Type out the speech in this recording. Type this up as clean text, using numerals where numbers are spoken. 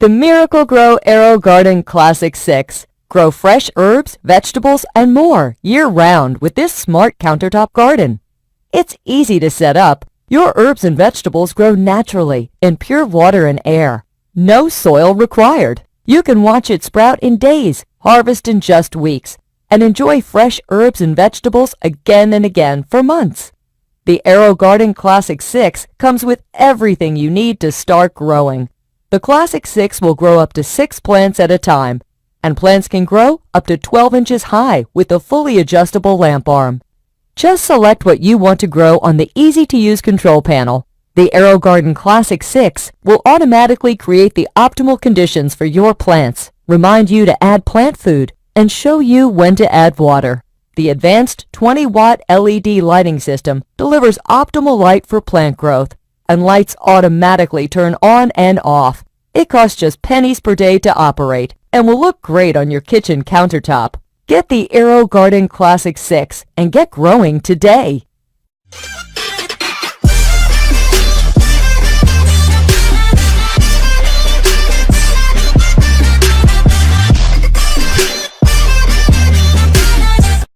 The Miracle Grow AeroGarden Classic 6. Grow fresh herbs, vegetables, and more year-round with this smart countertop garden. It's easy to set up. Your herbs and vegetables grow naturally in pure water and air. No soil required. You can watch it sprout in days, harvest in just weeks, and enjoy fresh herbs and vegetables again and again for months. The AeroGarden Classic 6 comes with everything you need to start growing. The Classic 6 will grow up to 6 plants at a time, and plants can grow up to 12 inches high with a fully adjustable lamp arm. Just select what you want to grow on the easy-to-use control panel. The AeroGarden Classic 6 will automatically create the optimal conditions for your plants, remind you to add plant food, and show you when to add water. The advanced 20-watt LED lighting system delivers optimal light for plant growth, and lights automatically turn on and off. It costs just pennies per day to operate and will look great on your kitchen countertop. Get the AeroGarden Classic 6 and get growing today.